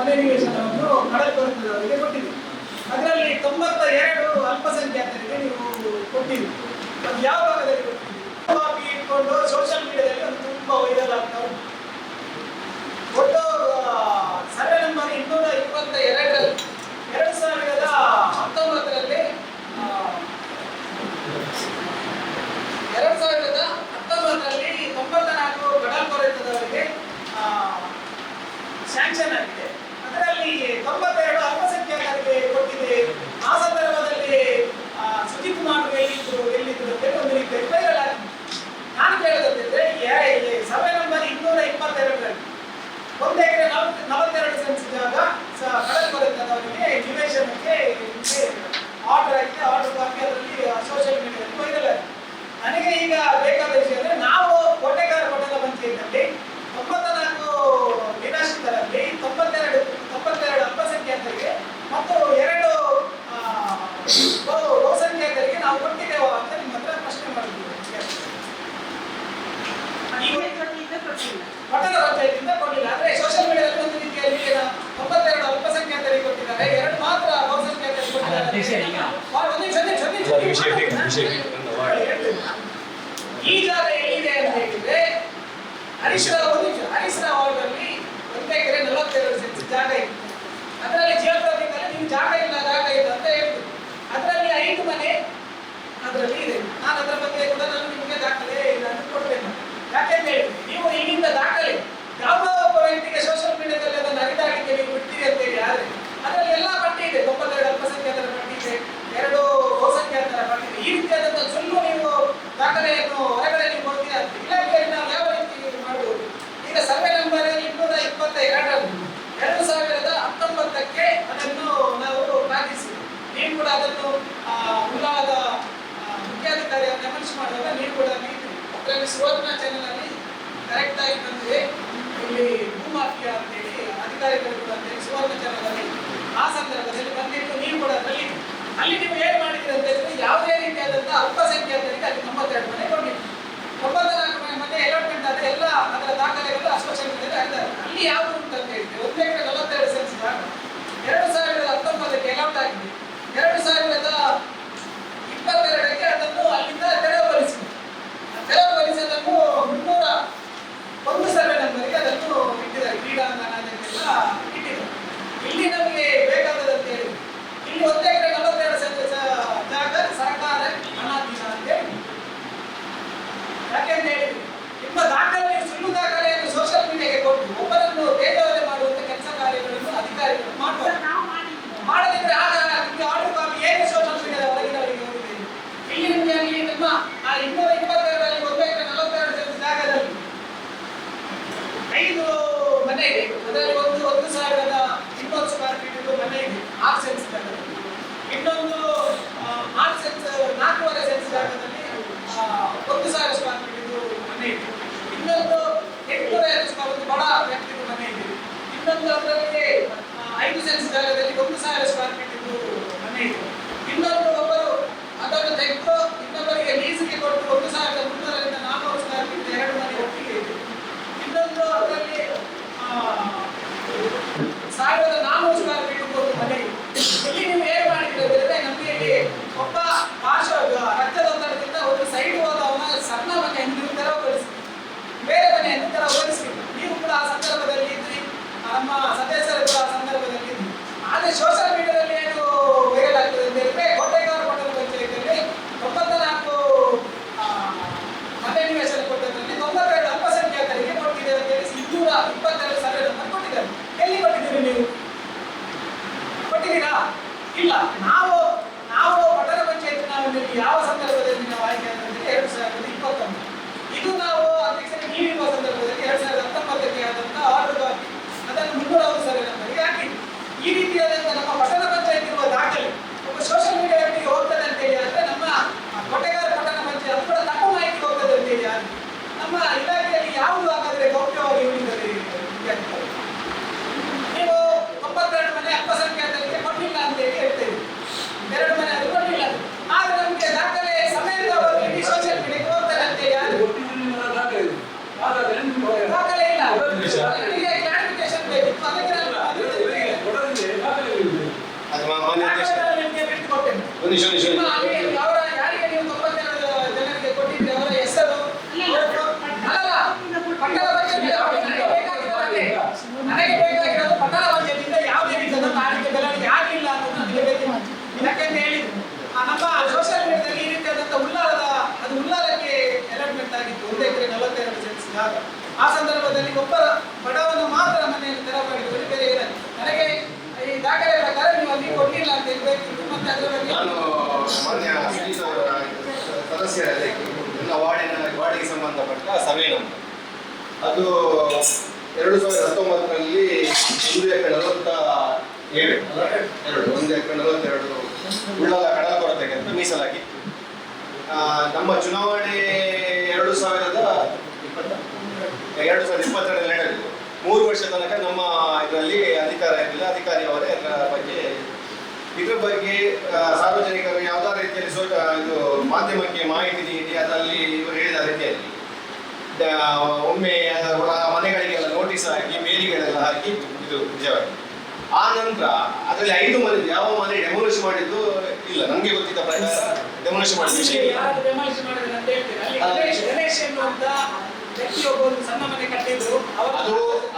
ಮನೆ ನಿವೇಶನವನ್ನು ಕಡಲ್ಕೊರೆತದವರಿಗೆ ಕೊಟ್ಟಿದೆ. ಅದರಲ್ಲಿ 92 ಅಲ್ಪಸಂಖ್ಯಾತರಿಗೆ ನೀವು ಕೊಟ್ಟಿದ್ದೀರಿ. ಅದು ಯಾವ ಭಾಗದಲ್ಲಿ ಕೊಟ್ಟಿದ್ದೀರಿ? ಕಾಪಿ ಇಟ್ಕೊಂಡು ಸೋಷಿಯಲ್ ಮೀಡಿಯಾದಲ್ಲಿ ಅದು ತುಂಬಾ ವೈರಲ್ ಆಗ್ತಾ ಉಂಟು. ಒಟ್ಟು ಸರ್ವೆ ನಂಬರ್ 222 2019ರಲ್ಲಿ 94 ಕಡಲ್ಕೊರೆತದವರಿಗೆ ಸ್ಯಾಂಕ್ಷನ್ ಆಗಿದೆ. ಅದರಲ್ಲಿ 92 ಅಲ್ಪಸಂಖ್ಯಾತರಿಗೆ ಕೊಟ್ಟಿದೆ. ಆ ಸಂದರ್ಭದಲ್ಲಿ ಸುಜಿತ್ ಕುಮಾರ್ ಎಲ್ಲಿದ್ರು ಅಂತ ಒಂದು ರೀತಿಯ ವೈರಲ್ ಆಗಿದೆ. ನಾನು ಕೇಳೋದಂದ್ರೆ ಸರ್ವೆ ನಂಬರ್ 222ರಲ್ಲಿ 1 ಎಕರೆ 42 ಸೆಂಟ್ಸ್ ಜಾಗ ಕಡಲ್ಕೊರೆತದವರಿಗೆ ನಿವೇಶನಕ್ಕೆ ಆರ್ಡರ್ ಆಗಿದೆ. ಆರ್ಡರ್ ಕಾಪಿ ಅದರಲ್ಲಿ ಸೋಷಿಯಲ್ ಮೀಡಿಯಾದಲ್ಲಿ ವೈರಲ್ ಆಗಿದೆ. ನನಗೆ ಈಗ ಬೇಕಾದ ವಿಷಯ ಅಂದ್ರೆ ನಾವು ಕೋಟೆಗಾರ ಪಟ್ಟಣ ಪಂಚಾಯತ್ನಲ್ಲಿ 94 ನಿರಾಶ್ರಿತರಲ್ಲಿ 92 ಅಲ್ಪಸಂಖ್ಯಾತರಿಗೆ ಮತ್ತು 2 ಬಹುಸಂಖ್ಯಾತರಿಗೆ ನಾವು ಕೊಟ್ಟಿದ್ದೇವೆ ಅಂತ ನಿಮ್ಮ ಹತ್ರ ಪ್ರಶ್ನೆ ಮಾಡಿದ್ದೀವಿ. ಪಟ್ಟಣ ಪಂಚಾಯತಿಂದ ಕೊಡಲಿಲ್ಲ. ಅಂದ್ರೆ ಸೋಷಿಯಲ್ ಮೀಡಿಯಾದಲ್ಲಿ ಒಂದು ರೀತಿಯಲ್ಲಿ 92 ಅಲ್ಪಸಂಖ್ಯಾತರಿಗೆ ಕೊಟ್ಟಿದ್ದಾರೆ, 2 ಮಾತ್ರ ಬಹುಸಂಖ್ಯಾತರಿಗೆ ಕೊಟ್ಟಿದ್ದಾರೆ. ಈ ಜಾಗ ಎಲ್ಲಿದೆ ಅಂತ ಹೇಳಿದ್ರೆ ಹರೀಶ್ ರಾವ್ ಅವರಲ್ಲಿ 1 ಎಕರೆ 42 ಸೆಂಟ್ಸ್ ಜಾಗ ಇದೆ. ಅದರಲ್ಲಿ ಜಿಯೋಗ್ರಫಿಕಲ್ಲಿ ನೀವು ಜಾಗ ಇಲ್ಲ ಅಂತ ಹೇಳ್ತೀವಿ. ಅದರಲ್ಲಿ 5 ಮನೆ ಅದರಲ್ಲಿ ಇದೆ. ನಾನು ಅದರ ಬಗ್ಗೆ ಕೂಡ ನಿಮಗೆ ದಾಖಲೆ ಕೊಡ್ತೇನೆ. ಯಾಕೆಂತ ಹೇಳಿದ್ರೆ ನೀವು ಈಗಿಂದ ದಾಖಲೆ ಯಾವುದೋ ಒಬ್ಬ ವ್ಯಕ್ತಿಗೆ ಸೋಷಿಯಲ್ ಮೀಡಿಯಾದಲ್ಲಿ ಅದನ್ನು ಹರಿದಾಡಲಿಕ್ಕೆ ನೀವು ಬಿಡ್ತೀರಿ ಅಂತ ಹೇಳಿ ಆದ್ರೆ ಅದರಲ್ಲಿ ಎಲ್ಲ ಪಟ್ಟಿ ಇದೆ. 92 ಅಲ್ಪಸಂಖ್ಯಾತರ ಪಟ್ಟಿ ಇದೆ, 2 ಬಹುಸಂಖ್ಯಾತರ ಪಟ್ಟಿ ಇದೆ. ಈ ರೀತಿಯಾದಂತಹ ಸುಳ್ಳು ನೀವು ದಾಖಲೆಯನ್ನು ಹೊರಗಡೆ ನೀವು ಕೊಡ್ತೀರಾ ಅಂತ ಇಲಾಖೆಯಲ್ಲಿ ನಾವು ಯಾವ ರೀತಿ ಮಾಡುವುದು? ಈಗ ಸರ್ವೆ ನಂಬರ್ 222 2019ಕ್ಕೆ ಅದನ್ನು ನಾವು ಪ್ರಾರ್ಥಿಸಿ ನೀವು ಕೂಡ ಅದನ್ನು ಉಲ್ಲಾದ ಮುಖ್ಯಾಧಿಕಾರಿಯನ್ನು ಗಮನಿಸಿ ಮಾಡುವಾಗ ನೀವು ಕೂಡ ನೀಡಿರಿ. ಅದರಲ್ಲಿ ಸುವರ್ಣ ಚಾನೆಲ್ ಅಲ್ಲಿ ಕರೆಕ್ಟ್ ಆಗಿ ಬಂದಿದೆ. ಇಲ್ಲಿ ಭೂಮಾಫಿಯಾ ಅಂತೇಳಿ ಅಧಿಕಾರಿಗಳು ಕೂಡ ಅಂತೇಳಿ ಸುವರ್ಣ ಚಾನೆಲ್ ಅಲ್ಲಿ ಆ ಸಂದರ್ಭದಲ್ಲಿ ಬಂದಿಟ್ಟು ನೀವು ಕೂಡ ಅಲ್ಲಿ ನೀವು ಏನ್ ಮಾಡಿದ್ರಿ ಅಂತ ಹೇಳಿದ್ರೆ ಯಾವುದೇ ರೀತಿಯಾದಂತಹ ಅಲ್ಪಸಂಖ್ಯಾತರಿಗೆ ಅಲ್ಲಿ 92 ಮನೆ ಕೊಟ್ಟಿದ್ದೀರಿ. 94 ಮನೆ ಅಲಾಟ್ಮೆಂಟ್ ಆದ್ರೆ ಎಲ್ಲ ಅದರ ದಾಖಲೆಗಳು ಅಸ್ಪಷ್ಟತೆ ಆಗಿದ್ದಾರೆ. ಅಲ್ಲಿ ಯಾವುದು ಉಂಟು ಅಂತ ಹೇಳಿದ್ರೆ 1 ಎಕರೆ 42 ಸೆಂಟ್ಸ್ ಜಾಗ 2019ಕ್ಕೆ ಅಲಾಟ್ ಆಗಿದೆ. 2022ಕ್ಕೆ ಅದನ್ನು ಅಲ್ಲಿಂದ ತೆರವುಗೊಳಿಸಿದೆ. ತೆರವುಗೊಳಿಸಿ ಅದನ್ನು 301 ಸರ್ವೆ ನಂಬರ್ಗೆ ಅದನ್ನು ಇಟ್ಟಿದ್ದಾರೆ. ಕ್ರೀಡಾಂಗಣ ಅದಕ್ಕೆಲ್ಲ ಇಟ್ಟಿದ್ದಾರೆ. ಇಲ್ಲಿ ನಮಗೆ ಬೇಕಾದದಂತ ಹೇಳಿ ಇಲ್ಲಿ 1 ಎಕರೆ 42 ಸೆಂಟ್ಸ್ ಜಾಗ ಸರ್ಕಾರ ಅನಾಧೀನ ಅಂತ ಹೇಳಿ. ಯಾಕೆಂತ ಹೇಳಿದ್ರೆ ನಿಮ್ಮ ದಾಖಲೆ ಸುಳ್ಳು ದಾಖಲೆಯನ್ನು ಸೋಷಿಯಲ್ ಮೀಡಿಯಾಗೆ ಕೊಟ್ಟು ಒಬ್ಬರನ್ನು ಬೇಜವಾಬ್ದಾರಿ ಮಾಡುವಂತ ಕೆಲಸ ಕಾರ್ಯಗಳನ್ನು ಅಧಿಕಾರಿಗಳು ಮಾಡದಿದ್ರೆ ಆಗ ನಿಮಗೆ ಆರ್ಡರ್ ಕಾಪಿ ಹೇಗೆ ಸೋಷಿಯಲ್ ಮೀಡಿಯಾದ ಹೊರಗಿನವರಿಗೆ ಹೋಗಿದೆ? ಇಲ್ಲಿ ನಿಮಗೆ ಅಲ್ಲಿ ನಿಮ್ಮ 222ರಲ್ಲಿ 1 ಎಕರೆ 42 ಸೆಂಟ್ಸ್ ಜಾಗದಲ್ಲಿ 5 ಮನೆ ಇದೆ. ಅದರಲ್ಲಿ 1,200 ಸ್ಕ್ವೇರ್ ಫೀಟ್ ಮನೆ ಇದೆ 6 ಸೆಂಟ್ಸ್ ಜಾಗದಲ್ಲಿ. ಇನ್ನೊಂದು 6 ಸೆಂಟ್ಸ್ 4.5 ಸೆಂಟ್ಸ್ ಜಾಗದಲ್ಲಿ 1,000 ಸ್ಕ್ವೇರ್ ಫೀಟ್ ಮನೆ ಇದೆ. ಇನ್ನೊಂದು 850 ಸ್ಕ್ವೇರ್ ಒಂದು ಬಡ ವ್ಯಕ್ತಿಗೂ ಮನೆ ಇದೆ. ಇನ್ನೊಂದು ಅದರಲ್ಲಿ 5 ಸೆಂಟ್ಸ್ ಜಾಗದಲ್ಲಿ 1,000 ಸ್ಕ್ವೇರ್ ಫೀಟ್ ಮನೆ ಇದೆ. ಇನ್ನೊಂದು ಒಬ್ಬರು ಅದನ್ನು ತೆಗೆದು ಇನ್ನೊಬ್ಬರಿಗೆ ಲೀಸ್ಗೆ ಕೊಟ್ಟು 1,300ರಿಂದ 400 ಸ್ಕ್ವೇರ್ ಫೀಟ್ 2 ಮನೆ ಒಟ್ಟಿಗೆ ಇದೆ. ಇನ್ನೊಂದು ಅದರಲ್ಲಿ 1,400 ಸ್ಕ್ವೇರ್ ಫೀಟ್ ಒಂದು ಮನೆ ಇದೆ. ಇಲ್ಲಿ ನೀವು ಏನ್ ಮಾಡಿದ್ರೆ ನಮಗೆ ಇಲ್ಲಿ ಒಬ್ಬ ರಕ್ತದೊತ್ತಡದಿಂದ ಒಂದು ಸೈಡ್ ಹೋದವನ ಸಣ್ಣ ಮನೆಯನ್ನು ತೆರವುಗೊಳಿಸಿ ಬೇರೆ ಮನೆಯನ್ನು ತೆರವುಗೊಳಿಸಿ ನೀವು ಕೂಡ ಆ ಸಂದರ್ಭದಲ್ಲಿ ಇದ್ರಿ, ನಮ್ಮ ಸದಸ್ಯರು ಕೂಡ ಆ ಸಂದರ್ಭದಲ್ಲಿ ಇದ್ರಿ. ಆದ್ರೆ ಸೋಷಿಯಲ್ ಮೀಡಿಯಾದಲ್ಲಿ ಏನು ವೈರಲ್ ಆಗ್ತದೆ ಅಂತ ಹೇಳಿದ್ರೆ ಕೋಟೆಗಾರ ಪಟ್ಟಣ ಪಂಚಾಯತಿಯಲ್ಲಿ 94 ಮನೆ ನಿವೇಶನ ಕೊಟ್ಟದ್ರಲ್ಲಿ 92 ಅಲ್ಪಸಂಖ್ಯಾತರಿಗೆ ಕೊಟ್ಟಿದೆ ಅಂತ ಹೇಳಿ 222 ಸರ್ವೆ ನಂಬರ್ ಕೊಟ್ಟಿದ್ದಾರೆ. ಎಲ್ಲಿ ಕೊಟ್ಟಿದ್ದೀರಿ ನೀವು? ಕೊಟ್ಟಿದ್ದೀರಾ? ಇಲ್ಲ. ನಾವು ಪಟ್ಟಣ ಪಂಚಾಯತ್ನಲ್ಲಿ ಯಾವ ಸಂದರ್ಭದಲ್ಲಿ ನಾವು ಆಯ್ಕೆ ಅಂದರೆ 2029. ಇದು ನಾವು ಅಧ್ಯಕ್ಷರಿಗೆ ನೀಡಿರುವ ಸಂದರ್ಭದಲ್ಲಿ 2019ಕ್ಕೆ ಆದಂತಹ ಆರ್ಡರ್ ಕಾಪಿ ಅದನ್ನು 300 ಸರ್ವೆ ನಂಬರ್ಗೆ ಹಾಕಿದ್ವಿ. ಈ ರೀತಿಯಾದಂತಹ ನಮ್ಮ ಯಾರಿಗೆ ನೀವು 92 ಜನರಿಗೆ ಕೊಟ್ಟಿದ್ರೆ ಅವರ ಹೆಸರು ಅಲ್ಲಲ್ಲ ಪಟ್ಟಣ ನನಗೆ ಬೇಕಾಗಿರೋದು ಪಟ್ಟಣ ಪಂಚಾಯತಿಯಿಂದ ಯಾವುದೇ ರೀತಿಯ ಆರ್ಥಿಕ ಬೆಳವಣಿಗೆ ಆಗಲಿಲ್ಲ ಅನ್ನೋದು ನನಗೆ ಬೇಕು. ಯಾಕೆಂತ ಹೇಳಿದ್ರು ನಮ್ಮ ಸೋಷಿಯಲ್ ಮೀಡಿಯಾದಲ್ಲಿ ಈ ರೀತಿಯಾದಂಥ ಉಲ್ಲಾರಕ್ಕೆ ಅಲಾಟ್ಮೆಂಟ್ ಆಗಿತ್ತು 1 ಎಕರೆ 42 ಸೆಂಟ್ಸ್. ಆ ಸಂದರ್ಭದಲ್ಲಿ ಒಬ್ಬ ಬಡವನು ಮಾತ್ರ ಮನೆಯನ್ನು ತೆರವಾಗಿದ್ದು ಬೇರೆ ಇರಲ್ಲ. ನನಗೆ ಈ ದಾಖಲೆ ಪ್ರಕಾರ ನೀವು ಅಲ್ಲಿ ಕೊಟ್ಟಿಲ್ಲ ಅಂತ ಹೇಳ್ಬೇಕು. ಮತ್ತೆ ಅದರ ಬಗ್ಗೆ ನಾನು ಮಾನ್ಯ ಸದಸ್ಯರಲ್ಲಿ ಎಲ್ಲ ವಾರ್ಡಿಗೆ ಸಂಬಂಧಪಟ್ಟ ಸಭೆ ನಂಬರ್ ಅದು 2019ರಲ್ಲಿ 1 ಎಕರೆ 42 ಉಳ್ಳಾಲ ಕಡಲ ಕೊರತೆಗೆ ಅಂತ ಮೀಸಲಾಗಿತ್ತು. ನಮ್ಮ ಚುನಾವಣೆ 2022ರಲ್ಲಿ ನಡೆದಿದೆ. 3 ವರ್ಷ ತನಕ ನಮ್ಮ ಇದರಲ್ಲಿ ಅಧಿಕಾರ ಇರಲಿಲ್ಲ. ಅಧಿಕಾರಿಯವರೇ ಇದ್ರ ಬಗ್ಗೆ ಸಾರ್ವಜನಿಕರು ಯಾವುದೇ ರೀತಿಯಲ್ಲಿ ಇದು ಮಾಧ್ಯಮಕ್ಕೆ ಮಾಹಿತಿ ನೀಡಿ ಅದರಲ್ಲಿ ಇವರು ಹೇಳಿದ ರೀತಿಯಲ್ಲಿ ಒಮ್ಮೆ ಮನೆಗಳಿಗೆಲ್ಲ ನೋಟಿಸ್ ಹಾಕಿ ಮೇಲಿಗಳೆಲ್ಲ ಹಾಕಿ ಇದು ನಿಜವಾಗಿ. ಆ ನಂತರ ಅದರಲ್ಲಿ 5 ಮನೆ ಯಾವ ಮನೆ ಡೆಮೊಲಿಷ್ ಮಾಡಿದ್ದು ಇಲ್ಲ, ನಮಗೆ ಗೊತ್ತಿದ್ದ ಪ್ರಕಾರ ಡೆಮೊಲಿಷ್ ಮಾಡಿದ ವಿಷಯ ಸಣ್ಣ ಮನೆ ಕಟ್ಟಿದ್ರು.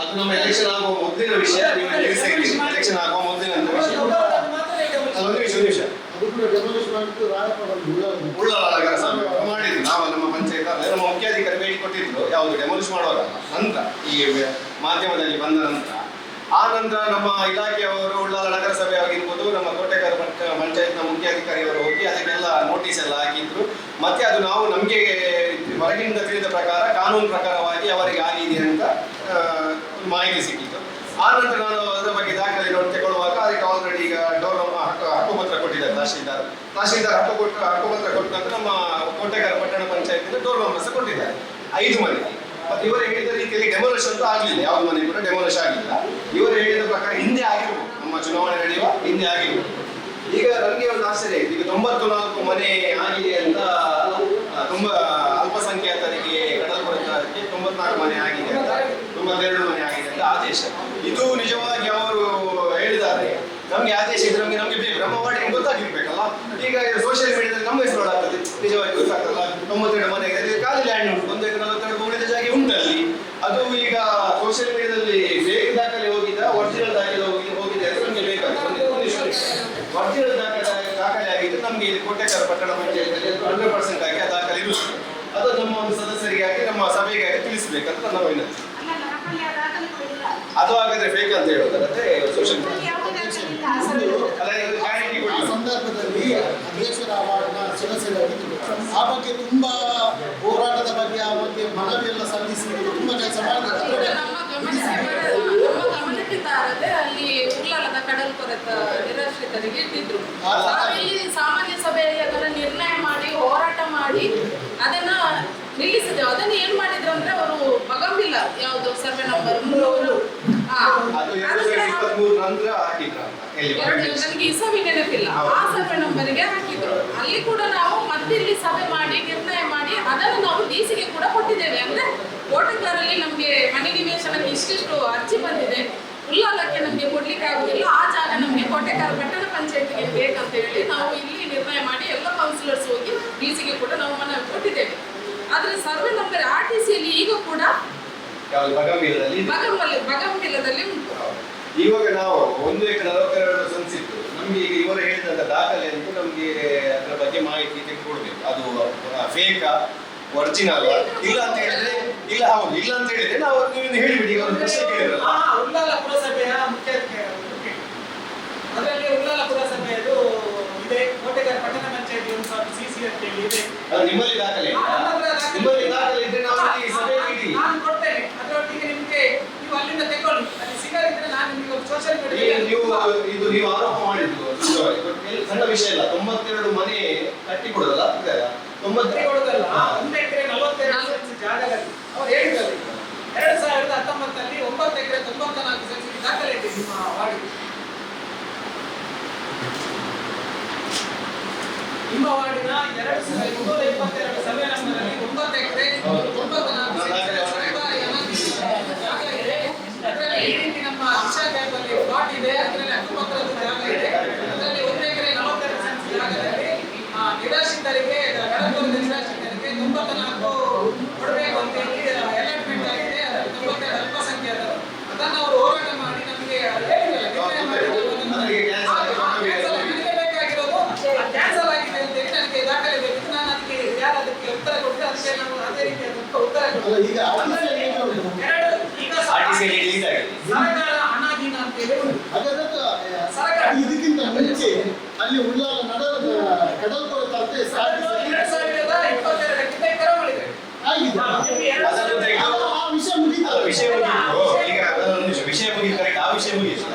ಅದು ನಮ್ಮ ಎಲೆಕ್ಷನ್ ಆಗುವ ಮೊದಲಿನ ವಿಷಯ. ಎಲೆಕ್ಷನ್ ಆಗುವ ಮೊದಲಿನ ವಿಷಯ. ಉಳ್ಳಾಲ ನಗರ ಸಭೆ ಮಾಡಿದ್ವಿ ನಾವು. ನಮ್ಮ ಪಂಚಾಯತ್ ನಮ್ಮ ಮುಖ್ಯಾಧಿಕಾರಿ ಭೇಟಿ ಕೊಟ್ಟಿದ್ರು, ಯಾವುದು ಡೆಮೊಲಿಷ್ ಮಾಡುವಾಗ ನಂತರ ಈ ಮಾಧ್ಯಮದಲ್ಲಿ ಬಂದ ನಂತರ. ಆ ನಂತರ ನಮ್ಮ ಇಲಾಖೆಯವರು ಉಳ್ಳಾಲ ನಗರ ಸಭೆ ಆಗಿರ್ಬೋದು, ನಮ್ಮ ಕೋಟೆಕರ್ ಪಂಚಾಯತ್ನ ಮುಖ್ಯಾಧಿಕಾರಿಯವರು ಹೋಗಿ ಅದಕ್ಕೆಲ್ಲ ನೋಟಿಸ್ ಎಲ್ಲ ಹಾಕಿದ್ರು. ಮತ್ತೆ ಅದು ನಾವು ನಮಗೆ ಹೊರಗಿನಿಂದ ತಿಳಿದ ಪ್ರಕಾರ ಕಾನೂನು ಪ್ರಕಾರವಾಗಿ ಅವರಿಗೆ ಆಗಿದೆ ಅಂತ ಮಾಹಿತಿ ಸಿಕ್ಕಿತ್ತು. ಆ ನಂತರ ನಾನು ಅದರ ಬಗ್ಗೆ ದಾಖಲೆ ನೋಡಿ ತಗೊಳ್ಳುವಾಗ ಅದಕ್ಕೆ ಆಲ್ರೆಡಿ ಈಗ ಹಕ್ಕುಪತ್ರ ಕೊಟ್ಟಿದ್ದಾರೆ ತಹಶೀಲ್ದಾರ್ ಹಕ್ಕುಪತ್ರ ಕೊಟ್ಟ ನಂತರ ನಮ್ಮ ಕೋಟೆಕರ್ ಪಟ್ಟಣ ಪಂಚಾಯತಿನ ಡೋರ್ ನಂಬರ್ಸ್ ಕೊಟ್ಟಿದ್ದಾರೆ 5 ಮನೆಗೆ. ಮತ್ತೆ ಇವರು ಹೇಳಿದ ರೀತಿಯಲ್ಲಿ ಡೆಮೊಲಿಷ್ ಅಂತೂ ಆಗಲಿಲ್ಲ, ಯಾವ ಮನೆ ಕೂಡ ಡೆಮೊಲಿಷ್ ಆಗಲಿಲ್ಲ. ಇವರು ಹೇಳಿದ ಪ್ರಕಾರ ಹಿಂದೆ ಆಗಿರ್ಬೋದು, ನಮ್ಮ ಚುನಾವಣೆ ನಡೆಯುವ ಹಿಂದೆ ಆಗಿರ್ಬೋದು. ಈಗ ನನಗೆ ಒಂದು ಆಶ್ಚರ್ಯ ಆಯಿತು, ಈಗ 94 ಮನೆ ಆಗಿದೆ ಅಂತ, ತುಂಬಾ ಅಲ್ಪಸಂಖ್ಯಾತರಿಗೆ ಕಡಲ್ಕೊರೆತಕ್ಕೆ 94 ಮನೆ ಆಗಿದೆ ಅಂತ, 92 ಮನೆ ಆಗಿದೆ ಅಂತ ಆದೇಶ. ಇದು ನಿಜವಾಗಿ ಅವರು ಹೇಳಿದ್ದಾರೆ. ನಮ್ಗೆ ಆದೇಶ ಇದ್ರೆ ನಮ್ಗೆ ಬೇಕು, ನಮ್ಮ ವಾರ್ಡಿಗೆ ಗೊತ್ತಾಗಿರ್ಬೇಕಲ್ಲ. ಈಗ ಸೋಷಿಯಲ್ ಮೀಡಿಯಾದಲ್ಲಿ ನಮ್ಮ ಹೆಸರು ಆಗ್ತದೆ, ನಿಜವಾಗಿ ಗೊತ್ತಾಗ್ತಲ್ಲ. 92 ಮನೆ ಇದೆ, ಖಾಲಿ ಲ್ಯಾಂಡ್ ಉಂಟು, 1 ಎಕರೆ 42 ಉಳಿದ ಜಾಗ ಉಂಟಲ್ಲಿ. ಅದು ಈಗ ಸೋಷಿಯಲ್ ಮೀಡಿಯಾದಲ್ಲಿ ಫೇಕ್ ದಾಖಲೆ ಹೋಗಿದ, ಒರಿಜಿನಲ್ ದಾಖಲೆ ಹೋಗಿದೆ ಅಂತ ನಮಗೆ ಬೇಕಾಗ್ತದೆ. ಒರಿಜಿನಲ್ ದಾಖಲೆ ಆಗಿದ್ದು ನಮಗೆ ಇಲ್ಲಿ ಕೋಟೆಕರ್ ಪಟ್ಟಣ ಪಂಚಾಯತಿಯಲ್ಲಿ 100% ಆಗಿ ಆ ದಾಖಲೆ ಇರುತ್ತದೆ. ಅದು ನಮ್ಮ ಒಂದು ಸದಸ್ಯರಿಗಾಗಿ ನಮ್ಮ ಸಭೆಗಾಗಿ ತಿಳಿಸಬೇಕಂತ ನನ್ನ ವಿನಂತಿ. ಅದು ಹಾಗಾದ್ರೆ ಫೇಕ್ ಅಂತ ಹೇಳೋದಾದ್ರೆ ಸೋಷಿಯಲ್ ಸಂದರ್ಭದಲ್ಲಿ ಅಧ್ಯಕ್ಷರ ವಾರ್ಡ್ನ ಸದಸ್ಯರಾಗಿದ್ದರು. ಆ ಬಗ್ಗೆ ತುಂಬಾ ಹೋರಾಟದ ಬಗ್ಗೆ ಆ ಬಗ್ಗೆ ಮನವಿ ಎಲ್ಲ ಸಲ್ಲಿಸಿ ತುಂಬಾ ಕೆಲಸ ಮಾಡಿದ್ದಾರೆ. ನಮ್ಮ ಗಮನಕ್ಕೆ ತಾರದೆ ಅಲ್ಲಿ ಉಳ್ಳಾಲದ ಕಡಲ್ಕೊರೆತ ನಿರಾಶ್ರಿತರಿಗೆ ಇಟ್ಟಿದ್ರು. ಇಲ್ಲಿ ಸಾಮಾನ್ಯ ಸಭೆಯಲ್ಲಿ ಅದನ್ನ ನಿರ್ಣಯ ಮಾಡಿ ಹೋರಾಟ ಮಾಡಿ ಅದನ್ನ ನಿಲ್ಲಿಸಿದೆವು. ಅದನ್ನ ಏನ್ ಮಾಡಿದ್ರು ಅಂದ್ರೆ ಅವರು ಬಗಂಬಿಲ್ಲ ಯಾವ್ದು ಸರ್ವೆ ನಂಬರ್ 300 ನನಗೆ ಇಸವಿ ನೆನಪಿಲ್ಲ, ಆ ಸರ್ವೆ ನಂಬರ್ಗೆ ಹಾಕಿದ್ರು. ಅಲ್ಲಿ ಕೂಡ ನಾವು ಮತ್ತೆ ಇಲ್ಲಿ ಸಭೆ ಮಾಡಿ ನಿರ್ಣಯ ಮಾಡಿ ಅದನ್ನು ನಾವು ಡಿಸಿಗೆ ಕೂಡ ಕೊಟ್ಟಿದ್ದೇವೆ. ಅಂದ್ರೆ ಕೋಟೆಕಾರಲ್ಲಿ ನಮ್ಗೆ ಮನೆ ನಿವೇಶನಕ್ಕೆ ಇಷ್ಟಿಷ್ಟು ಅರ್ಜಿ ಬಂದಿದೆ, ಉಳ್ಳಾಲಕ್ಕೆ ನಮ್ಗೆ ಕೊಡ್ಲಿಕ್ಕೆ ಆಗುದಿಲ್ಲ, ಆ ಜಾಗ ನಮ್ಗೆ ಕೋಟೆಕಾರ ಪಟ್ಟಣ ಪಂಚಾಯತಿಗೆ ಬೇಕಂತ ಹೇಳಿ ನಾವು ಇಲ್ಲಿ ನಿರ್ಣಯ ಮಾಡಿ ಎಲ್ಲ ಕೌನ್ಸಿಲರ್ಸ್ ಹೋಗಿ ಡಿಸಿಗೆ ಕೂಡ ನಾವು ಮನವಿ ಕೊಟ್ಟಿದ್ದೇವೆ. ಆದ್ರೆ ಸರ್ವೆ ನಂಬರ್ RTCಯಲ್ಲಿ ಈಗ ಕೂಡ ಬಗಂಬಿಲದಲ್ಲಿ ಉಂಟು. ಇವಾಗ ನಾವು 1 ಎಕರೆ 42 ಸೆಂಟ್ಸ್ ಇತ್ತು. ನಮ್ಗೆ ಈಗ ಇವರು ಹೇಳಿದಂತ ದಾಖಲೆ ಅಂತೂ ನಮ್ಗೆ ಅದರ ಬಗ್ಗೆ ಮಾಹಿತಿ ತೆಗೆದುಕೊಡ್ಬೇಕು. ಅದು ಫೇಕಾ ಒರಿಜಿನಲ್ ಇಲ್ಲ ಅಂತ ಹೇಳಿದ್ರೆ ಇಲ್ಲ, ಹೌದು ಇಲ್ಲ ಅಂತ ಹೇಳಿದ್ರೆ ನಾವು ನೀವು ಹೇಳಿಬಿಡಿ. ಈಗ ಒಂದು ಪ್ರಶ್ನೆ ಕೇಳಿದ್ರಲ್ಲ, ಉಳ್ಳಾಲ ಪುರಸಭೆಯ ಮುಖ್ಯಾಧಿಕಾರಿ ಅದರಲ್ಲಿ ಉಳ್ಳಾಲ ಪುರಸಭೆಯದು ಇದೆ, ಕೋಟೆಕರ್ ಪಟ್ಟಣ ಪಂಚಾಯತಿ ಒಂದು CC ಅಂತ ಹೇಳಿ ಇದೆ. ನಿಮ್ಮಲ್ಲಿ ದಾಖಲೆ ನಿಮ್ಮಲ್ಲಿ ದಾಖಲೆ ಇದ್ರೆ ನಾವು ಈ ಸಭೆ ಇಡಿ ನಾನು ಕೊಡ್ತೇನೆ. ಅದರೊಟ್ಟಿಗೆ ನಿಮಗೆ ನೀವು ಅಲ್ಲಿಂದ ತಗೊಳ್ಳಿ. ಅಲ್ಲಿ ಸಿಗದಿದ್ರೆ ನಾನು ನಿಮಗೆ ಸೋಷಿಯಲ್ ಮೀಡಿಯಾ ನೀವು ಆರೋಪ ಮಾಡಿದ್ದು ಸಣ್ಣ ವಿಷಯ ಇಲ್ಲ. 92 ಮನೆ ಕಟ್ಟಿ ಕೊಡೋದಲ್ಲ, 90 ಕೊಡೋದಲ್ಲ. 1 ಎಕರೆ 42 ಸೆಂಟ್ಸ್ ಜಾಗದಲ್ಲಿ ಅವರು ಹೇಳಿದ್ದಾರೆ 2019ರಲ್ಲಿ 9 ಎಕರೆ 94 ಸೆಂಟ್ಸ್ ದಾಖಲೆ ಇದೆ ನಿಮ್ಮ ವಾರ್ಡಿಗೆ. ನಿಮ್ಮ ವಾರ್ಡಿನ 2322 ಸರ್ವೆ ನಂಬರಲ್ಲಿ 9 ಎಕರೆ 94 ಅದರಲ್ಲಿ ಈ ರೀತಿ ನಮ್ಮ ದಿಶಾ ಟ್ಯಾಬಲ್ಲಿ ಪ್ಲಾಟ್ ಇದೆ, ಅದರಲ್ಲಿ ಹಕ್ಕುಪತ್ರದ ಜಾಗ ಇದೆ. ಅದರಲ್ಲಿ 1 ಎಕರೆ 42 ಸೆಂಟ್ಸ್ ಜಾಗದಲ್ಲಿ ಈಗ ಆಫೀಸಲ್ಲಿ ಏನು ಉಂಟು? ಈಗ RTC ಯಲ್ಲಿ ರಿಲೀಸ್ ಆಗಿದೆ. ಸರ್ಕಾರ ಹಣಾಧೀನ ಅಂತ ಹೇಳಿ ಉಂಟು. ಹಾಗಾದ್ರೆ ಇದಕ್ಕಿಂತ ಮುಂಚೆ ಅಲ್ಲಿ ಉಳ್ಳಾಲ ಕಡಲ್ಕೊರೆತ ಅಂತ 2022ಕ್ಕಿಂತ ಕರೆ ಮಾಡಿದ್ದಾರೆ. ಆಗಿದೆ. ಅದನ್ನು ತೆಗೆದು ಆ ವಿಷಯ ಮುಗಿತಲ್ಲ. ವಿಷಯ ಮುಗಿತು. ಈಗ ಅದೊಂದು ನಿಮಿಷ ವಿಷಯ ಮುಗಿತು, ಕರೆಕ್ಟ್, ಆ ವಿಷಯ ಮುಗಿತು.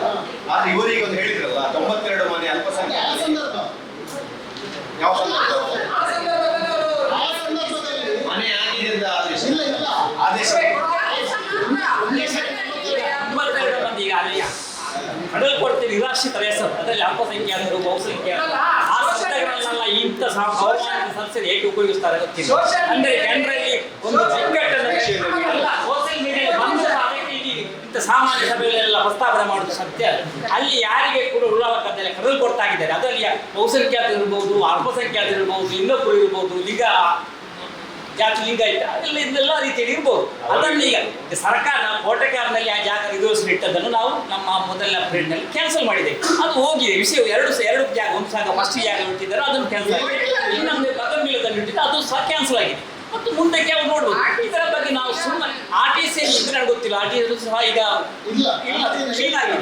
ಆದ್ರೆ ಇವರಿಗೆ ಒಂದು ಹೇಳಿದ್ರಲ್ಲ 92 ಮನೆ ಆ ಅಲ್ಪಸಂಖ್ಯಾತ ಸಂದರ್ಭ ಯಾವ ಸಂದರ್ಭ? ಆ ಸಂದರ್ಭದಲ್ಲಿ ಅವರು ಆ ಸಂದರ್ಭದಲ್ಲಿ ಮನೆ ಆಗಿದೆ ಅಂತ ಆದೇಶ. ಇಲ್ಲ ಇಲ್ಲ ಆದೇಶ 32 ಮಂದಿ ಈಗ ಅಲ್ಲಿ ಕಡಲ್ಕೊರೆತ ನಿರಾಶ್ರಿತರ ಹೆಸರು ಅದರಲ್ಲಿ ಅಲ್ಪಸಂಖ್ಯಾತರು ಬಹುಸಂಖ್ಯಾತರು ಆ ಸಂಸ್ಥೆಗಳನ್ನೆಲ್ಲ ಇಂಥ ಹವಾಮಾನ ಸಂಸ್ಥೆ ಹೇಗೆ ಉಪಯೋಗಿಸ್ತಾರೆ ಗೊತ್ತಿಲ್ಲ. ಅಂದ್ರೆ ಜನರಲ್ಲಿ ಒಂದು ಬಿಕ್ಕಟ್ಟನ್ನು ಅಲ್ಲ ಸೋಷಿಯಲ್ ಮೀಡಿಯಾ ಬಂದು ಅದಕ್ಕೆ ಇಂಥ ಸಾಮಾನ್ಯ ಸಭೆಗಳೆಲ್ಲ ಪ್ರಸ್ತಾವನೆ ಮಾಡುವುದು ಸತ್ಯ. ಅಲ್ಲಿ ಯಾರಿಗೆ ಕೂಡ ಉಳ್ಳಾಲಕ್ಕದಲ್ಲಿ ಕಡಲ್ಕೊರೆತಾಗಿದ್ದಾರೆ ಅದರಲ್ಲಿ ಬಹುಸಂಖ್ಯಾತರು ಇರ್ಬೋದು, ಅಲ್ಪಸಂಖ್ಯಾತರು ಇರ್ಬೋದು, ಇನ್ನೊಬ್ಬರು ಇರ್ಬೋದು, ಜಾತಿ ಲಿಂಗಾಯತ ಇದೆಲ್ಲ ರೀತಿಯಲ್ಲಿ ಇರ್ಬೋದು. ಅದನ್ನು ಈಗ ಸರ್ಕಾರ ಕೋಟೆಕಾರ್ನಲ್ಲಿ ಆ ಜಾಗ ರಿಸರ್ವೇಷನ್ ಇಟ್ಟದನ್ನು ನಾವು ನಮ್ಮ ಮೊದಲ ಪ್ರಿಂಟ್ನಲ್ಲಿ ಕ್ಯಾನ್ಸಲ್ ಮಾಡಿದೆ. ಅದು ಹೋಗಿದೆ ವಿಷಯ. ಎರಡು ಜಾಗ, ಒಂದು ಜಾಗ ಫಸ್ಟ್ ಜಾಗ ಇಟ್ಟಿದ್ದಾರೆ ಅದನ್ನು ಕ್ಯಾನ್ಸಲ್ ಆಗಿದೆ. ಇನ್ನೊಂದು ಬಗಂಬಿಲದಲ್ಲಿ ಇಟ್ಟಿದ್ದು ಅದು ಸಹ ಕ್ಯಾನ್ಸಲ್ ಆಗಿದೆ. ಮತ್ತು ಮುಂದಕ್ಕೆ ಅವ್ರು ನೋಡ್ಬೋದು. ಇದರ ಬಗ್ಗೆ ನಾವು ಸುಮ್ಮನೆ RTC ಇದ್ರೆ ಗೊತ್ತಿಲ್ಲ, RTC ಸಹ ಈಗ ಇಲ್ಲ ಕ್ಲೀನ್ ಆಗಿದೆ.